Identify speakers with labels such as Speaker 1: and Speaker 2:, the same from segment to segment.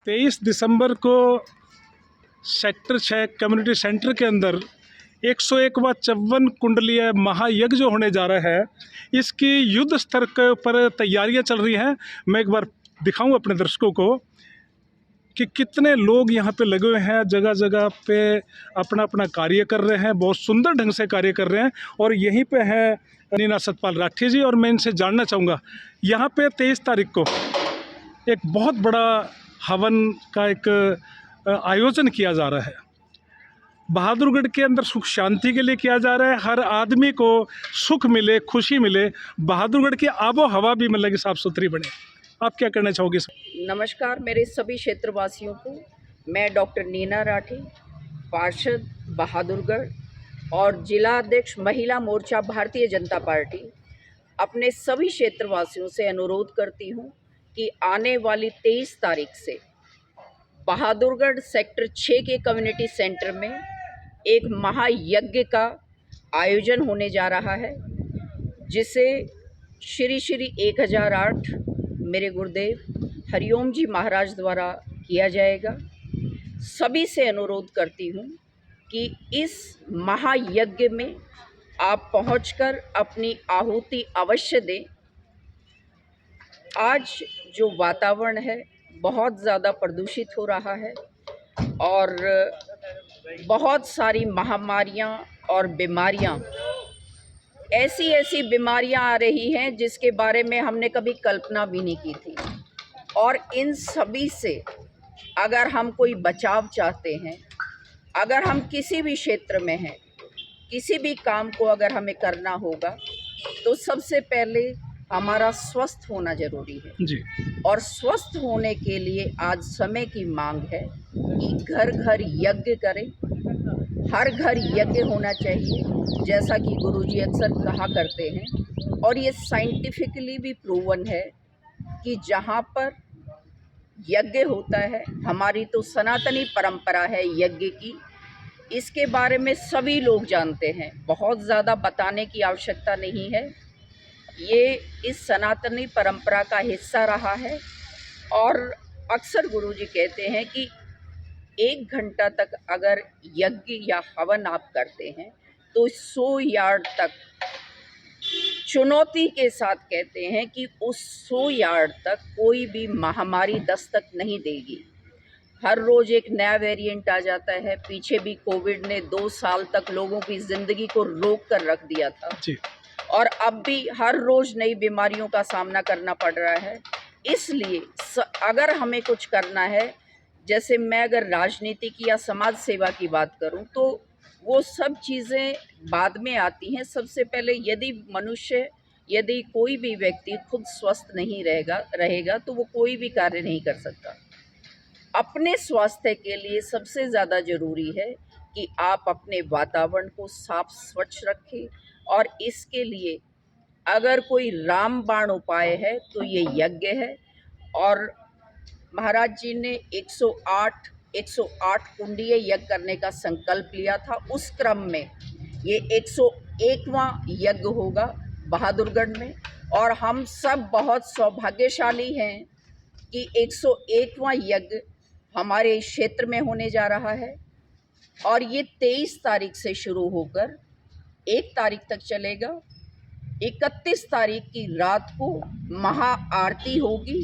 Speaker 1: 23 दिसंबर को sector 6 community centre के अंदर 101वां 54 कुंडलीय महायज्ञ जो होने जा रहा है, इसकी युद्ध स्तर के ऊपर तैयारियां चल रही हैं। मैं एक बार दिखाऊं अपने दर्शकों को कि कितने लोग यहाँ पे लगे हुए हैं, जगह जगह पे अपना अपना कार्य कर रहे हैं, बहुत सुंदर ढंग से कार्य कर रहे हैं। और यहीं पे है नीना सतपाल राठी जी, और मैं इनसे जानना चाहूँगा, यहाँ पे 23 तारीख को एक बहुत बड़ा हवन का एक आयोजन किया जा रहा है। बहादुरगढ़ के अंदर सुख शांति के लिए किया जा रहा है, हर आदमी को सुख मिले, खुशी मिले, बहादुरगढ़ की आबो हवा भी मतलब कि साफ़ सुथरी बने। आप क्या करना चाहोगे?
Speaker 2: नमस्कार मेरे सभी क्षेत्रवासियों को। मैं डॉक्टर नीना राठी, पार्षद बहादुरगढ़ और जिला अध्यक्ष महिला मोर्चा भारतीय जनता पार्टी, अपने सभी क्षेत्रवासियों से अनुरोध करती हूं कि आने वाली 23 तारीख से बहादुरगढ़ सेक्टर 6 के कम्युनिटी सेंटर में एक महायज्ञ का आयोजन होने जा रहा है, जिसे श्री श्री 1008 मेरे गुरुदेव हरिओम जी महाराज द्वारा किया जाएगा। सभी से अनुरोध करती हूँ कि इस महायज्ञ में आप पहुंचकर अपनी आहुति अवश्य दें। आज जो वातावरण है बहुत ज़्यादा प्रदूषित हो रहा है और बहुत सारी महामारियां और बीमारियां, ऐसी बीमारियां आ रही हैं जिसके बारे में हमने कभी कल्पना भी नहीं की थी। और इन सभी से अगर हम कोई बचाव चाहते हैं, अगर हम किसी भी क्षेत्र में हैं, किसी भी काम को अगर हमें करना होगा, तो सबसे पहले हमारा स्वस्थ होना जरूरी है
Speaker 1: जी।
Speaker 2: और स्वस्थ होने के लिए आज समय की मांग है कि घर घर यज्ञ करें। हर घर यज्ञ होना चाहिए, जैसा कि गुरुजी अक्सर कहा करते हैं, और ये साइंटिफिकली भी प्रूवन है कि जहाँ पर यज्ञ होता है, हमारी तो सनातनी परंपरा है यज्ञ की, इसके बारे में सभी लोग जानते हैं, बहुत ज़्यादा बताने की आवश्यकता नहीं है। ये इस सनातनी परंपरा का हिस्सा रहा है और अक्सर गुरुजी कहते हैं कि 1 घंटा तक अगर यज्ञ या हवन आप करते हैं तो 100 यार्ड तक, चुनौती के साथ कहते हैं कि उस 100 यार्ड तक कोई भी महामारी दस्तक नहीं देगी। हर रोज एक नया वेरिएंट आ जाता है। पीछे भी कोविड ने 2 साल तक लोगों की ज़िंदगी को रोक कर रख दिया था
Speaker 1: जी।
Speaker 2: और अब भी हर रोज नई बीमारियों का सामना करना पड़ रहा है। इसलिए अगर हमें कुछ करना है, जैसे मैं अगर राजनीति की या समाज सेवा की बात करूं, तो वो सब चीज़ें बाद में आती हैं। सबसे पहले यदि कोई भी व्यक्ति खुद स्वस्थ नहीं रहेगा तो वो कोई भी कार्य नहीं कर सकता। अपने स्वास्थ्य के लिए सबसे ज़्यादा ज़रूरी है कि आप अपने वातावरण को साफ स्वच्छ रखें, और इसके लिए अगर कोई रामबाण उपाय है तो ये यज्ञ है। और महाराज जी ने 108 कुंडीय यज्ञ करने का संकल्प लिया था। उस क्रम में ये 101वां यज्ञ होगा बहादुरगढ़ में, और हम सब बहुत सौभाग्यशाली हैं कि 101वां यज्ञ हमारे क्षेत्र में होने जा रहा है। और ये 23 तारीख से शुरू होकर 1 तारीख तक चलेगा। 31 तारीख की रात को महाआरती होगी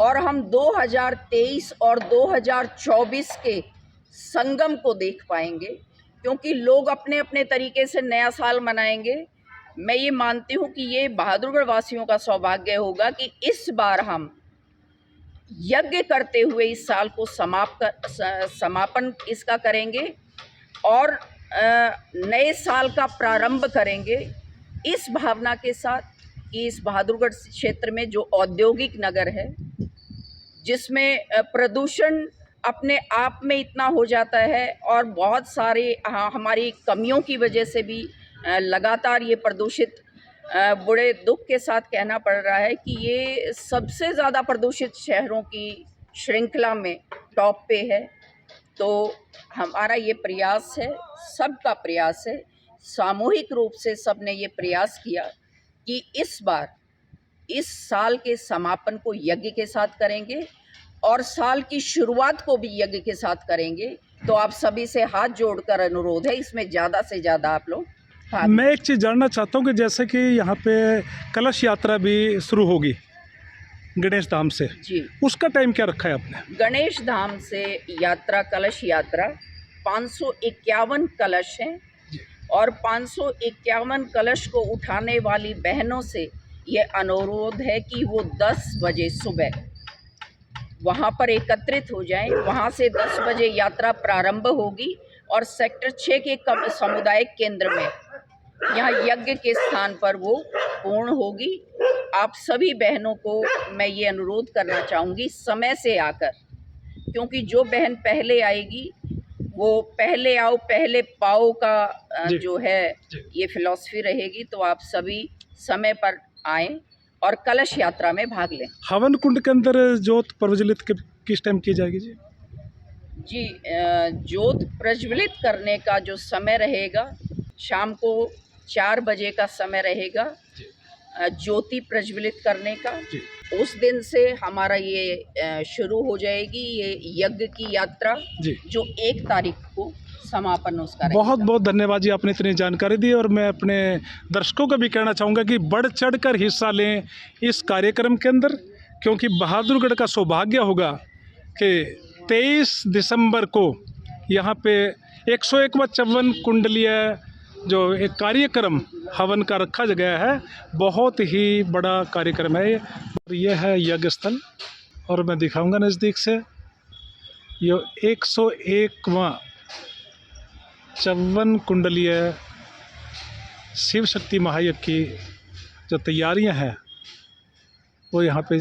Speaker 2: और हम 2023 और 2024 के संगम को देख पाएंगे, क्योंकि लोग अपने अपने तरीके से नया साल मनाएंगे। मैं ये मानती हूँ कि ये बहादुरगढ़ वासियों का सौभाग्य होगा कि इस बार हम यज्ञ करते हुए इस साल को समापन इसका करेंगे और नए साल का प्रारंभ करेंगे, इस भावना के साथ कि इस बहादुरगढ़ क्षेत्र में जो औद्योगिक नगर है, जिसमें प्रदूषण अपने आप में इतना हो जाता है और बहुत सारे हमारी कमियों की वजह से भी लगातार ये प्रदूषित, बड़े दुख के साथ कहना पड़ रहा है कि ये सबसे ज़्यादा प्रदूषित शहरों की श्रृंखला में टॉप पे है। तो हमारा ये प्रयास है, सबका प्रयास है, सामूहिक रूप से सबने ये प्रयास किया कि इस बार इस साल के समापन को यज्ञ के साथ करेंगे और साल की शुरुआत को भी यज्ञ के साथ करेंगे। तो आप सभी से हाथ जोड़कर अनुरोध है, इसमें ज़्यादा से ज़्यादा आप लोग भाग
Speaker 1: मैं एक चीज़ जानना चाहता हूँ कि जैसे कि यहाँ पे कलश यात्रा भी शुरू होगी गणेश धाम से,
Speaker 2: जी।
Speaker 1: उसका टाइम क्या रखा है आपने?
Speaker 2: गणेश धाम से यात्रा, कलश यात्रा 551 कलश हैं और 551 कलश को उठाने वाली बहनों से ये अनुरोध है कि वो 10 बजे सुबह वहाँ पर एकत्रित हो जाएं। वहाँ से 10 बजे यात्रा प्रारंभ होगी और सेक्टर 6 के सामुदायिक केंद्र में यहाँ यज्ञ के स्थान पर वो पूर्ण होगी। आप सभी बहनों को मैं ये अनुरोध करना चाहूँगी समय से आकर, क्योंकि जो बहन पहले आएगी वो पहले आओ पहले पाओ का जो है ये फिलॉसफी रहेगी। तो आप सभी समय पर आएँ और कलश यात्रा में भाग लें।
Speaker 1: हवन कुंड के अंदर ज्योत प्रज्वलित किस टाइम की जाएगी जी?
Speaker 2: जी, ज्योत प्रज्वलित करने का जो समय रहेगा शाम को 4 बजे का समय रहेगा ज्योति प्रज्वलित करने का। उस दिन से हमारा ये शुरू हो जाएगी ये यज्ञ की यात्रा
Speaker 1: जी।
Speaker 2: जो 1 तारीख को समापन उसका रहेगा।
Speaker 1: बहुत बहुत धन्यवाद जी, आपने इतनी जानकारी दी। और मैं अपने दर्शकों को भी कहना चाहूँगा कि बढ़ चढ़ कर हिस्सा लें इस कार्यक्रम के अंदर, क्योंकि बहादुरगढ़ का सौभाग्य होगा कि 23 दिसंबर को यहाँ पे 151 कुंडलीय जो एक कार्यक्रम हवन का रखा गया है, बहुत ही बड़ा कार्यक्रम है। और यह है यज्ञ स्थल और मैं दिखाऊंगा नज़दीक से। ये 101वां 54 कुंडलीय शिव शक्ति महायज्ञ की जो तैयारियां हैं वो यहाँ पे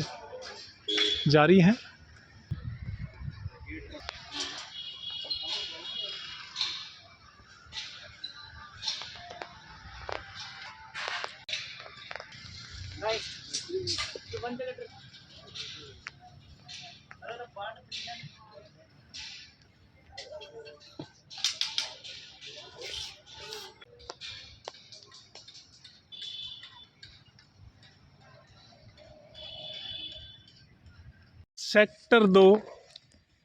Speaker 1: जारी हैं। सेक्टर 2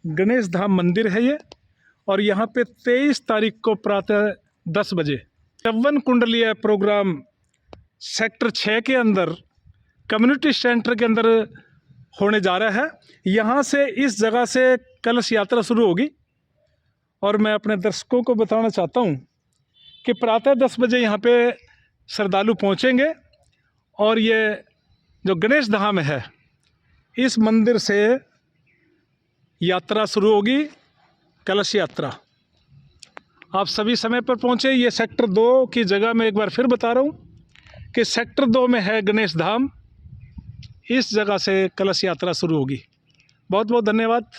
Speaker 1: गणेश धाम मंदिर है ये, और यहाँ पे 23 तारीख को प्रातः 10 बजे 54 कुंडलीय प्रोग्राम सेक्टर 6 के अंदर कम्युनिटी सेंटर के अंदर होने जा रहा है। यहाँ से इस जगह से कलश यात्रा शुरू होगी और मैं अपने दर्शकों को बताना चाहता हूँ कि प्रातः 10 बजे यहाँ पे श्रद्धालु पहुँचेंगे और ये जो गणेश धाम है इस मंदिर से यात्रा शुरू होगी, कलश यात्रा। आप सभी समय पर पहुँचे। ये सेक्टर 2 की जगह मैं एक बार फिर बता रहा हूँ कि सेक्टर 2 में है गणेश धाम, इस जगह से कलश यात्रा शुरू होगी। बहुत बहुत धन्यवाद।